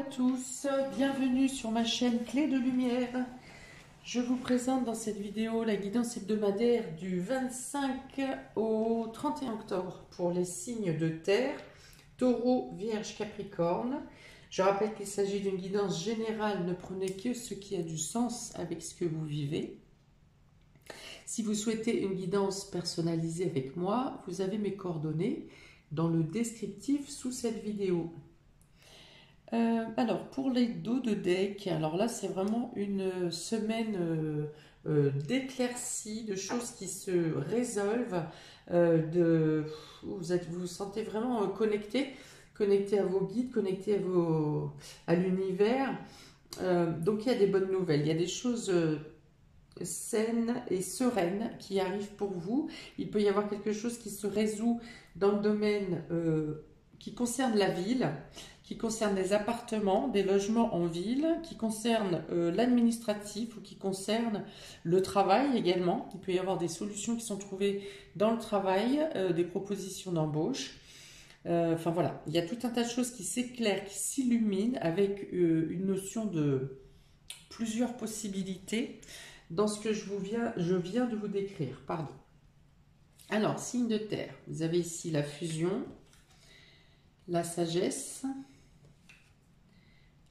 tous, bienvenue sur ma chaîne Clé de Lumière. Je vous présente dans cette vidéo la guidance hebdomadaire du 25 au 31 octobre pour les signes de terre, Taureau, Vierge, Capricorne. Je rappelle qu'il s'agit d'une guidance générale, ne prenez que ce qui a du sens avec ce que vous vivez. Si vous souhaitez une guidance personnalisée avec moi, vous avez mes coordonnées dans le descriptif sous cette vidéo. Alors, pour les dos de deck, alors là, c'est vraiment une semaine d'éclaircies, de choses qui se résolvent. Vous vous sentez vraiment connecté à vos guides, connecté à l'univers. Donc, il y a des bonnes nouvelles, il y a des choses saines et sereines qui arrivent pour vous. Il peut y avoir quelque chose qui se résout dans le domaine qui concerne la ville, qui concerne des appartements, des logements en ville, qui concerne l'administratif ou qui concerne le travail également. Il peut y avoir des solutions qui sont trouvées dans le travail, des propositions d'embauche. Enfin voilà, il y a tout un tas de choses qui s'éclairent, qui s'illuminent avec une notion de plusieurs possibilités dans ce que je viens de vous décrire. Pardon. Alors, signe de terre, vous avez ici la fusion, la sagesse,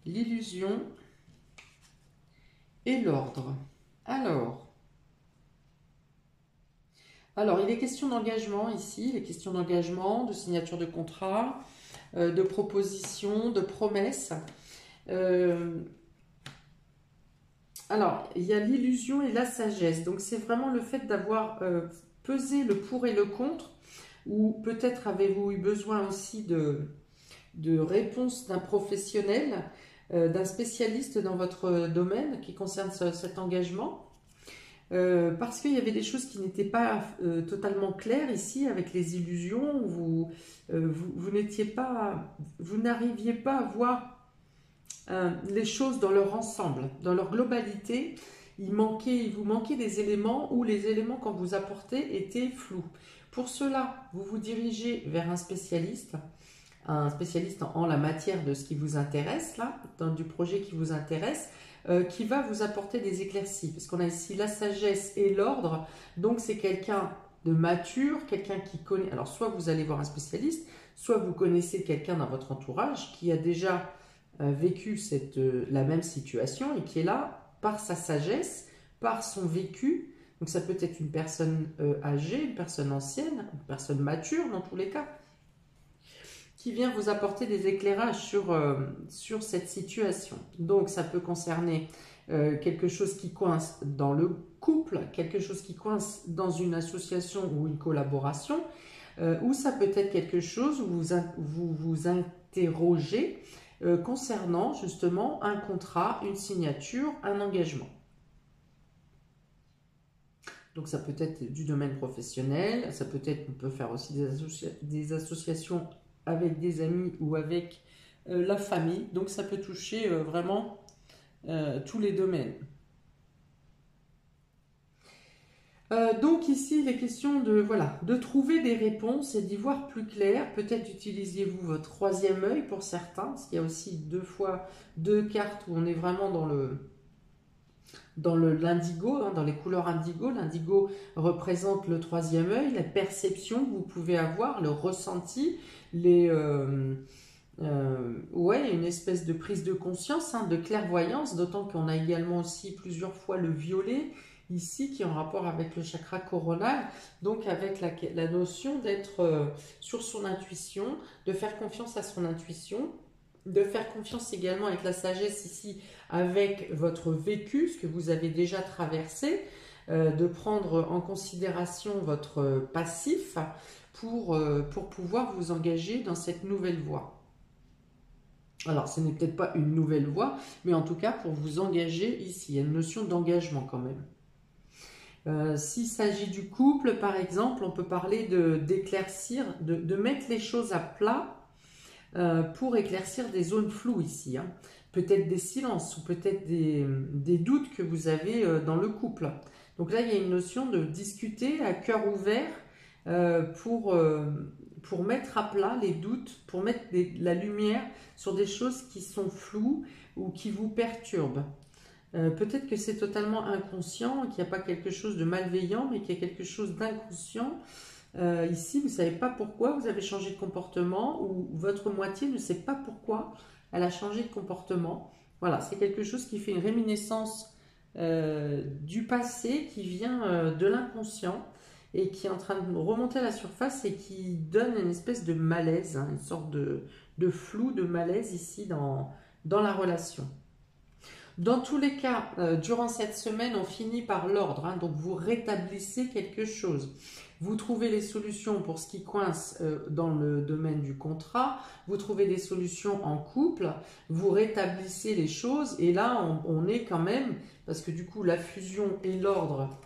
l'illusion et l'ordre. Alors, il est question d'engagement ici, il est question d'engagement, de signature de contrat, de proposition, de promesses. Alors, il y a l'illusion et la sagesse. Donc, c'est vraiment le fait d'avoir pesé le pour et le contre, ou peut-être avez-vous eu besoin aussi de réponses d'un professionnel, d'un spécialiste dans votre domaine qui concerne cet engagement, parce qu'il y avait des choses qui n'étaient pas totalement claires ici avec les illusions, où vous n'arriviez pas à voir les choses dans leur ensemble, dans leur globalité. Il vous manquait des éléments, ou les éléments qu'on vous apportait étaient flous. Pour cela, vous vous dirigez vers un spécialiste en la matière de ce qui vous intéresse, là, du projet qui vous intéresse, qui va vous apporter des éclaircies. Parce qu'on a ici la sagesse et l'ordre, donc c'est quelqu'un de mature, quelqu'un qui connaît. Alors, soit vous allez voir un spécialiste, soit vous connaissez quelqu'un dans votre entourage qui a déjà vécu la même situation et qui est là par sa sagesse, par son vécu. Donc, ça peut être une personne âgée, une personne ancienne, une personne mature dans tous les cas, qui vient vous apporter des éclairages sur cette situation. Donc, ça peut concerner quelque chose qui coince dans le couple, quelque chose qui coince dans une association ou une collaboration, ou ça peut être quelque chose où vous vous interrogez concernant justement un contrat, une signature, un engagement. Donc, ça peut être du domaine professionnel, ça peut être, on peut faire aussi des associations avec des amis ou avec la famille. Donc, ça peut toucher vraiment tous les domaines. Donc, ici, il est question de trouver des réponses et d'y voir plus clair. Peut-être utilisiez-vous votre troisième œil pour certains, parce qu'il y a aussi deux cartes où on est vraiment dans l'indigo, dans les couleurs indigo. L'indigo représente le troisième œil, la perception que vous pouvez avoir, le ressenti, une espèce de prise de conscience, de clairvoyance, d'autant qu'on a également aussi plusieurs fois le violet, ici, qui est en rapport avec le chakra coronal, donc avec la notion d'être sur son intuition, de faire confiance à son intuition, de faire confiance également avec la sagesse ici, avec votre vécu, ce que vous avez déjà traversé, de prendre en considération votre passif pour pouvoir vous engager dans cette nouvelle voie. Alors, ce n'est peut-être pas une nouvelle voie, mais en tout cas, pour vous engager ici, il y a une notion d'engagement quand même. S'il s'agit du couple, par exemple, on peut parler d'éclaircir, de mettre les choses à plat, pour éclaircir des zones floues ici, peut-être des silences ou peut-être des doutes que vous avez dans le couple. Donc là, il y a une notion de discuter à cœur ouvert pour pour mettre à plat les doutes, pour mettre la lumière sur des choses qui sont floues ou qui vous perturbent. Peut-être que c'est totalement inconscient, qu'il n'y a pas quelque chose de malveillant, mais qu'il y a quelque chose d'inconscient. Ici, vous ne savez pas pourquoi vous avez changé de comportement ou votre moitié ne sait pas pourquoi elle a changé de comportement. Voilà, c'est quelque chose qui fait une réminiscence du passé qui vient de l'inconscient et qui est en train de remonter à la surface et qui donne une espèce de malaise, hein, une sorte de flou, de malaise ici dans la relation. Dans tous les cas, durant cette semaine, on finit par l'ordre, hein, donc vous rétablissez quelque chose. Vous trouvez les solutions pour ce qui coince dans le domaine du contrat, vous trouvez des solutions en couple, vous rétablissez les choses et là on est quand même, parce que du coup la fusion et l'ordre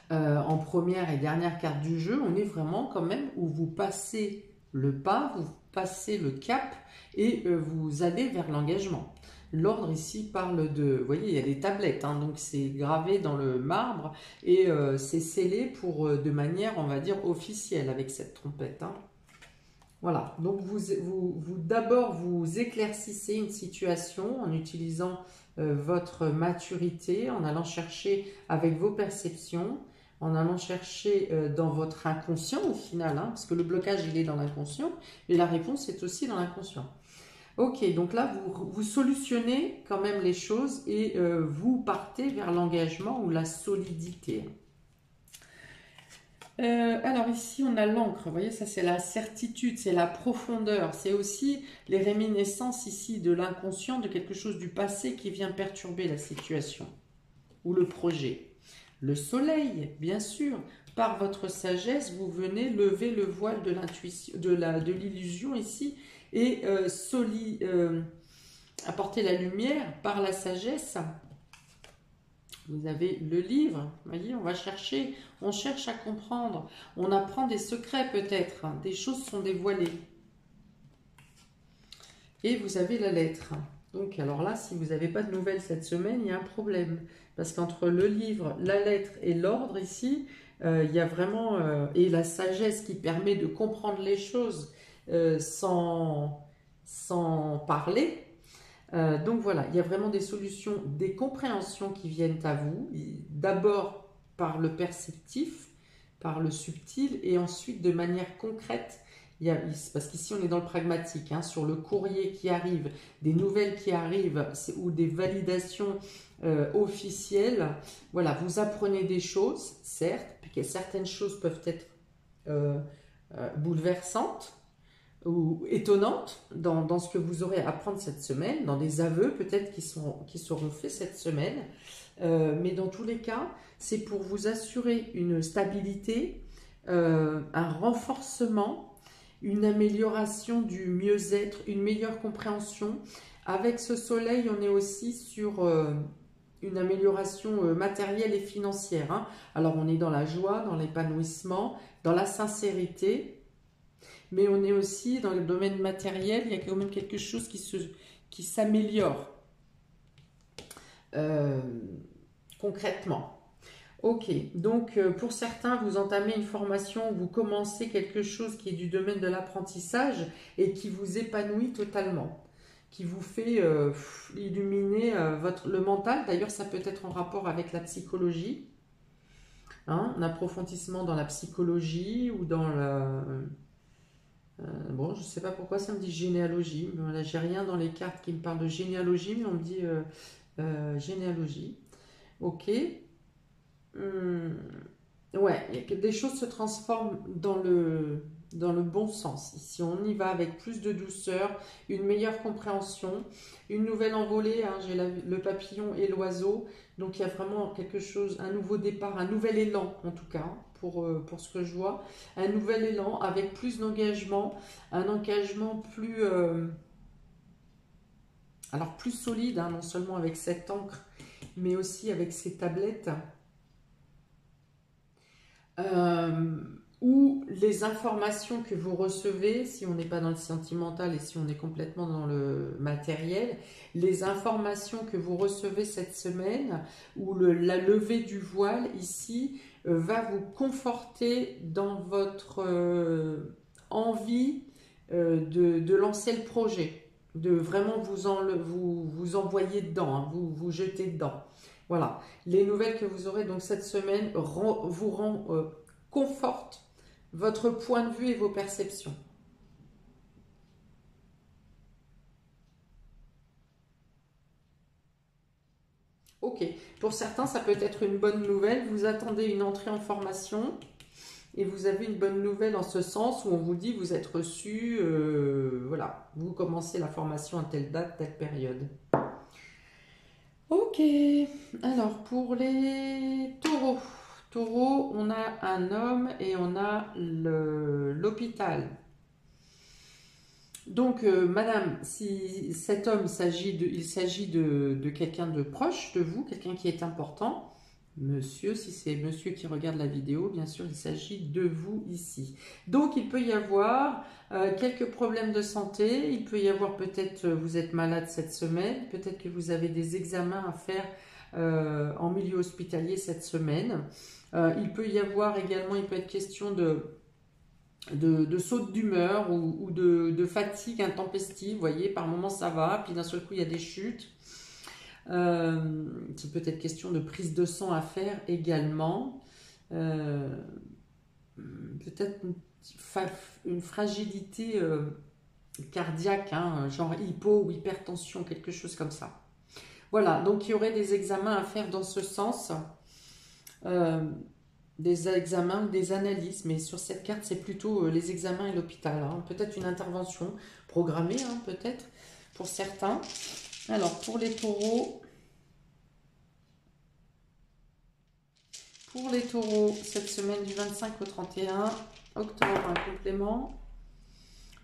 en première et dernière carte du jeu, on est vraiment quand même où vous passez le pas, vous passez le cap et vous allez vers l'engagement. L'ordre ici parle de, vous voyez, il y a des tablettes, hein, donc c'est gravé dans le marbre et c'est scellé de manière, on va dire, officielle avec cette trompette. Hein. Voilà, donc d'abord vous éclaircissez une situation en utilisant votre maturité, en allant chercher avec vos perceptions, en allant chercher dans votre inconscient au final, hein, parce que le blocage il est dans l'inconscient, et la réponse est aussi dans l'inconscient. Ok, donc là, vous solutionnez quand même les choses et vous partez vers l'engagement ou la solidité. Alors ici, on a l'encre. Vous voyez, ça c'est la certitude, c'est la profondeur. C'est aussi les réminiscences ici de l'inconscient, de quelque chose du passé qui vient perturber la situation ou le projet. Le soleil, bien sûr. Par votre sagesse, vous venez lever le voile de l'intuition, de l'illusion ici, et apporter la lumière par la sagesse. Vous avez le livre, vous voyez, on cherche à comprendre, on apprend des secrets peut-être, des choses sont dévoilées. Et vous avez la lettre. Donc alors là, si vous n'avez pas de nouvelles cette semaine, il y a un problème. Parce qu'entre le livre, la lettre et l'ordre ici, il y a vraiment, et la sagesse qui permet de comprendre les choses sans parler. Donc voilà, il y a vraiment des solutions, des compréhensions qui viennent à vous, d'abord par le perceptif, par le subtil, et ensuite de manière concrète, parce qu'ici on est dans le pragmatique, hein, sur le courrier qui arrive, des nouvelles qui arrivent, ou des validations officielles, voilà, vous apprenez des choses, certes, puis certaines choses peuvent être bouleversantes, ou étonnantes dans ce que vous aurez à apprendre cette semaine, dans des aveux peut-être qui seront faits cette semaine. Mais dans tous les cas, c'est pour vous assurer une stabilité, un renforcement, une amélioration du mieux-être, une meilleure compréhension. Avec ce soleil, on est aussi sur une amélioration matérielle et financière. Hein. Alors on est dans la joie, dans l'épanouissement, dans la sincérité, mais on est aussi dans le domaine matériel, il y a quand même quelque chose qui s'améliore concrètement. Ok, donc pour certains, vous entamez une formation, vous commencez quelque chose qui est du domaine de l'apprentissage et qui vous épanouit totalement, qui vous fait illuminer le mental. D'ailleurs, ça peut être en rapport avec la psychologie, hein, un approfondissement dans la psychologie ou dans la... bon, je ne sais pas pourquoi ça me dit généalogie. Voilà, j'ai rien dans les cartes qui me parlent de généalogie, mais on me dit généalogie. Ok. Ouais, des choses se transforment dans le bon sens. Ici, on y va avec plus de douceur, une meilleure compréhension, une nouvelle envolée. Hein, j'ai le papillon et l'oiseau. Donc, il y a vraiment quelque chose, un nouveau départ, un nouvel élan en tout cas, pour ce que je vois. Un nouvel élan avec plus d'engagement, un engagement plus, alors plus solide, hein, non seulement avec cette encre, mais aussi avec ces tablettes. Où les informations que vous recevez, si on n'est pas dans le sentimental et si on est complètement dans le matériel, les informations que vous recevez cette semaine, ou la levée du voile ici, va vous conforter dans votre envie de lancer le projet, de vraiment vous envoyer dedans, hein, vous jeter dedans. Voilà, les nouvelles que vous aurez donc cette semaine confortent votre point de vue et vos perceptions. Ok, pour certains, ça peut être une bonne nouvelle. Vous attendez une entrée en formation et vous avez une bonne nouvelle en ce sens où on vous dit vous êtes reçu, voilà, vous commencez la formation à telle date, telle période. Ok, alors pour les taureaux. Taureau, on a un homme et on a l'hôpital. Donc, madame, si cet homme il s'agit de quelqu'un de proche de vous, quelqu'un qui est important. Monsieur, si c'est monsieur qui regarde la vidéo, bien sûr, il s'agit de vous ici. Donc, il peut y avoir quelques problèmes de santé. Il peut y avoir peut-être, vous êtes malade cette semaine. Peut-être que vous avez des examens à faire en milieu hospitalier cette semaine. Il peut y avoir également, il peut être question de saute d'humeur ou de fatigue intempestive. Vous voyez, par moments ça va, puis d'un seul coup il y a des chutes. C'est peut-être question de prise de sang à faire également. Peut-être une fragilité cardiaque, hein, genre hypo ou hypertension, quelque chose comme ça. Voilà, donc il y aurait des examens à faire dans ce sens. Des examens, des analyses, mais sur cette carte, c'est plutôt les examens et l'hôpital. Hein. Peut-être une intervention programmée, hein, peut-être, pour certains. Alors, pour les taureaux, cette semaine du 25 au 31 octobre, un complément.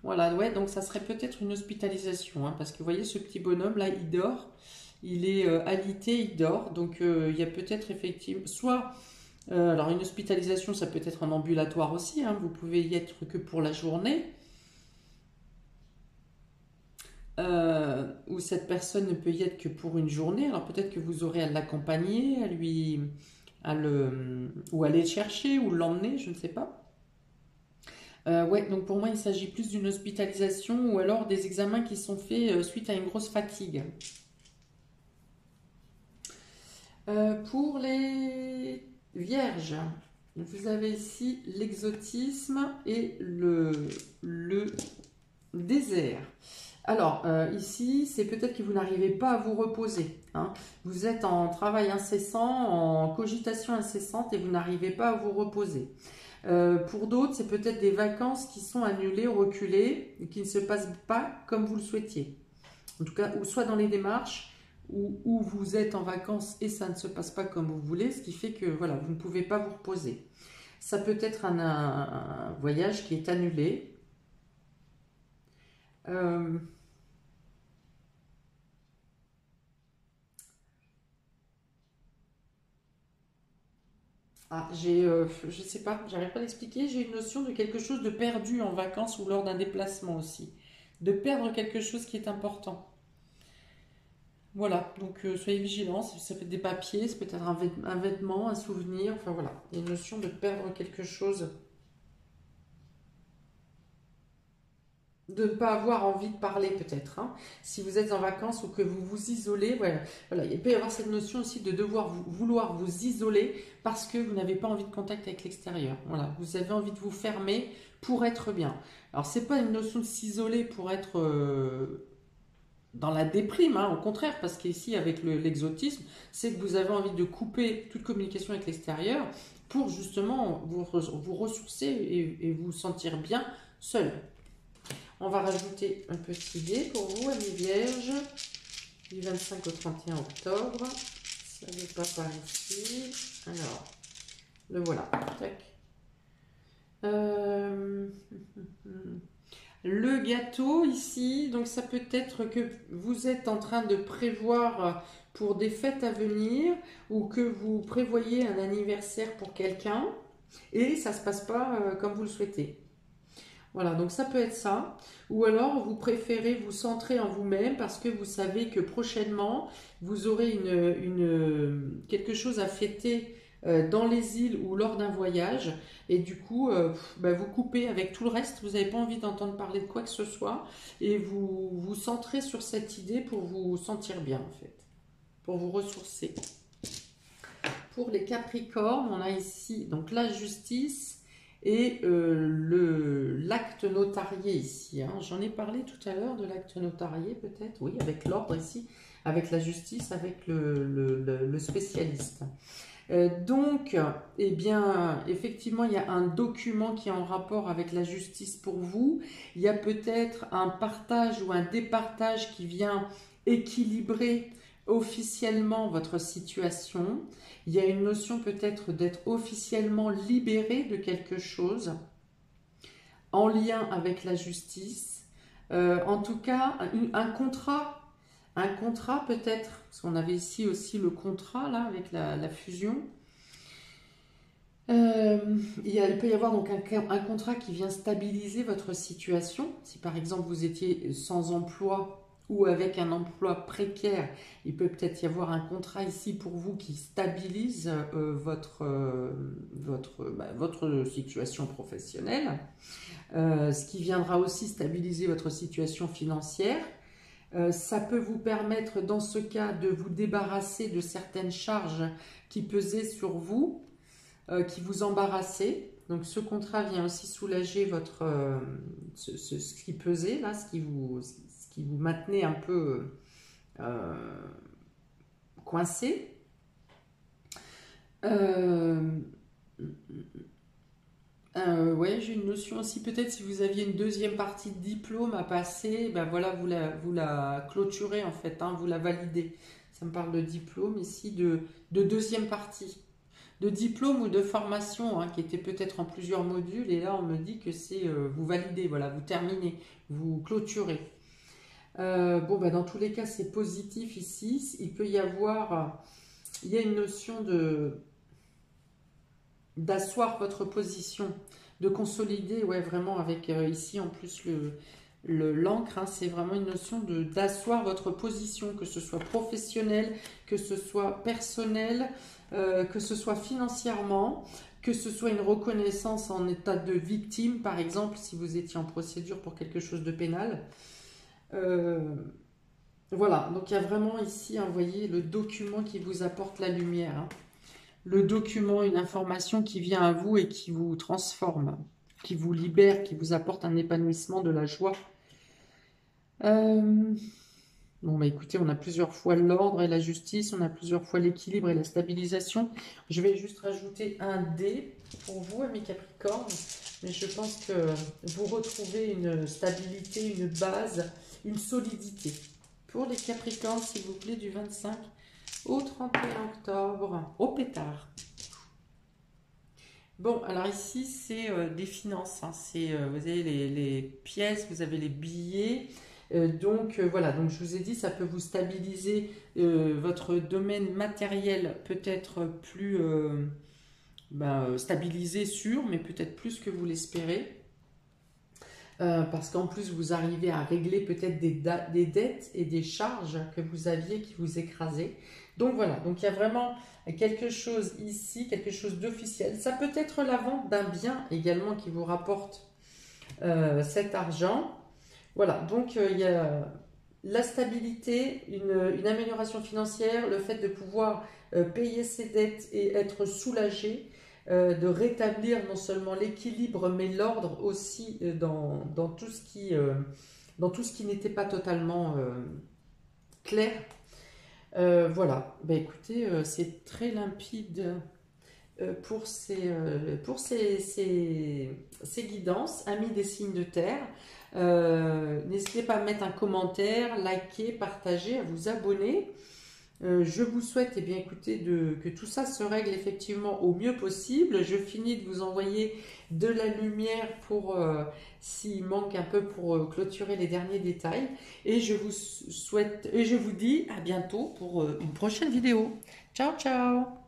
Voilà, ouais, donc ça serait peut-être une hospitalisation, hein, parce que vous voyez, ce petit bonhomme, là, il dort, il est alité, il dort, donc il y a peut-être effectivement, soit... alors une hospitalisation, ça peut être en ambulatoire aussi, hein, vous pouvez y être que pour la journée, ou cette personne ne peut y être que pour une journée, alors peut-être que vous aurez à l'accompagner, ou aller le chercher, ou l'emmener, je ne sais pas. Ouais, donc pour moi il s'agit plus d'une hospitalisation ou alors des examens qui sont faits suite à une grosse fatigue. Pour les vierges, vous avez ici l'exotisme et le désert. Alors, ici, c'est peut-être que vous n'arrivez pas à vous reposer. Hein. Vous êtes en travail incessant, en cogitation incessante et vous n'arrivez pas à vous reposer. Pour d'autres, c'est peut-être des vacances qui sont annulées, reculées, et qui ne se passent pas comme vous le souhaitiez. En tout cas, ou soit dans les démarches, où vous êtes en vacances et ça ne se passe pas comme vous voulez, ce qui fait que voilà, vous ne pouvez pas vous reposer. Ça peut être un voyage qui est annulé. Je sais pas, j'arrive pas à l'expliquer, j'ai une notion de quelque chose de perdu en vacances ou lors d'un déplacement aussi. De perdre quelque chose qui est important. Voilà, donc soyez vigilants, ça peut être des papiers, ça peut être un vêtement, un souvenir, enfin voilà. Il y a une notion de perdre quelque chose, de ne pas avoir envie de parler peut-être. Hein. Si vous êtes en vacances ou que vous vous isolez, voilà, il peut y avoir cette notion aussi de vouloir vous isoler parce que vous n'avez pas envie de contact avec l'extérieur. Voilà, vous avez envie de vous fermer pour être bien. Alors c'est pas une notion de s'isoler pour être dans la déprime, hein, au contraire, parce qu'ici avec l'exotisme, c'est que vous avez envie de couper toute communication avec l'extérieur pour justement vous ressourcer et vous sentir bien seul. On va rajouter un petit dé pour vous, amis vierges, du 25 au 31 octobre. Ça n'est pas par ici. Alors, le voilà. Tac. Le gâteau ici, donc ça peut être que vous êtes en train de prévoir pour des fêtes à venir ou que vous prévoyez un anniversaire pour quelqu'un et ça ne se passe pas comme vous le souhaitez. Voilà, donc ça peut être ça. Ou alors, vous préférez vous centrer en vous-même parce que vous savez que prochainement, vous aurez quelque chose à fêter dans les îles ou lors d'un voyage. Et du coup, vous coupez avec tout le reste. Vous n'avez pas envie d'entendre parler de quoi que ce soit. Et vous vous centrez sur cette idée pour vous sentir bien, en fait. Pour vous ressourcer. Pour les Capricornes, on a ici donc la justice et l'acte notarié ici. Hein. J'en ai parlé tout à l'heure de l'acte notarié peut-être, oui, avec l'ordre ici, avec la justice, avec le spécialiste. Donc, eh bien, effectivement, il y a un document qui est en rapport avec la justice pour vous. Il y a peut-être un partage ou un départage qui vient équilibrer officiellement votre situation. Il y a une notion peut-être d'être officiellement libéré de quelque chose en lien avec la justice. En tout cas, un contrat peut-être, parce qu'on avait ici aussi le contrat là avec la fusion. Il peut y avoir donc un contrat qui vient stabiliser votre situation. Si par exemple vous étiez sans emploi ou avec un emploi précaire, il peut peut-être y avoir un contrat ici pour vous qui stabilise votre situation professionnelle, ce qui viendra aussi stabiliser votre situation financière. Ça peut vous permettre dans ce cas de vous débarrasser de certaines charges qui pesaient sur vous, qui vous embarrassaient. Donc ce contrat vient aussi soulager ce qui pesait là, ce qui vous maintenait un peu coincé. Ouais, j'ai une notion aussi, peut-être si vous aviez une deuxième partie de diplôme à passer, ben voilà, vous la clôturez en fait, hein, vous la validez. Ça me parle de diplôme ici, de deuxième partie. De diplôme ou de formation, hein, qui était peut-être en plusieurs modules, et là on me dit que c'est vous validez, voilà, vous terminez, vous clôturez. Dans tous les cas c'est positif ici. Il peut y avoir, il y a une notion d'asseoir votre position, de consolider, ouais, vraiment avec ici en plus l'encre, hein, c'est vraiment une notion d'asseoir votre position, que ce soit professionnel, que ce soit personnel, que ce soit financièrement, que ce soit une reconnaissance en état de victime, par exemple, si vous étiez en procédure pour quelque chose de pénal. Voilà, donc il y a vraiment ici, hein, vous voyez, le document qui vous apporte la lumière. Hein. Le document, une information qui vient à vous et qui vous transforme, qui vous libère, qui vous apporte un épanouissement, de la joie. Bon, écoutez, on a plusieurs fois l'ordre et la justice, on a plusieurs fois l'équilibre et la stabilisation. Je vais juste rajouter un dé pour vous, amis Capricorne, mais je pense que vous retrouvez une stabilité, une base, une solidité. Pour les Capricornes, s'il vous plaît, du 25 au 31 octobre, au pétard. Bon, alors ici, c'est des finances. Hein. Vous avez les pièces, vous avez les billets. Voilà, donc je vous ai dit, ça peut vous stabiliser votre domaine matériel, peut-être plus stabilisé, sûr, mais peut-être plus que vous l'espérez. Parce qu'en plus, vous arrivez à régler peut-être des dettes et des charges que vous aviez qui vous écrasaient. Donc voilà, donc il y a vraiment quelque chose ici, quelque chose d'officiel. Ça peut être la vente d'un bien également qui vous rapporte cet argent. Voilà, donc il y a la stabilité, une amélioration financière, le fait de pouvoir payer ses dettes et être soulagé, de rétablir non seulement l'équilibre mais l'ordre aussi dans tout ce qui n'était pas totalement clair. Voilà, écoutez, c'est très limpide pour ces guidances, amis des signes de terre. N'hésitez pas à mettre un commentaire, liker, partager, à vous abonner. Je vous souhaite, écoutez, que tout ça se règle effectivement au mieux possible. Je finis de vous envoyer de la lumière pour s'il manque un peu pour clôturer les derniers détails. Et je vous dis à bientôt pour une prochaine vidéo. Ciao, ciao!